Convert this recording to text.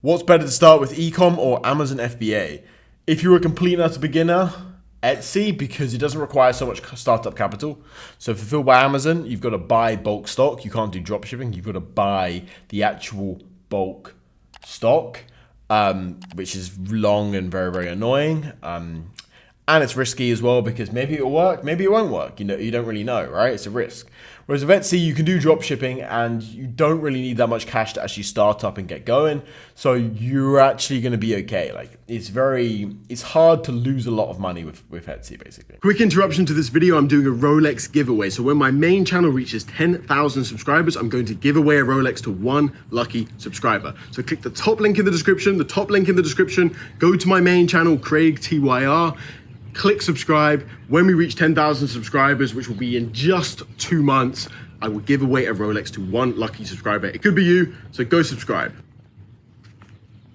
What's better to start with, ecom or Amazon FBA? If you're a complete and utter beginner, Etsy, because it doesn't require so much startup capital. So fulfilled by Amazon, you've got to buy bulk stock. You can't do drop shipping. You've got to buy the actual bulk stock, which is long and very, very annoying. And it's risky as well because maybe it'll work, maybe it won't work. You don't really know, right? It's a risk. Whereas with Etsy, you can do drop shipping and you don't really need that much cash to actually start up and get going. So you're actually going to be okay. Like it's hard to lose a lot of money with Etsy, basically. Quick interruption to this video. I'm doing a Rolex giveaway. So when my main channel reaches 10,000 subscribers, I'm going to give away a Rolex to one lucky subscriber. So click the top link in the description, go to my main channel, craigtyr. Click subscribe. When we reach 10,000 subscribers, which will be in just 2 months, I will give away a Rolex to one lucky subscriber. It could be you, so go subscribe.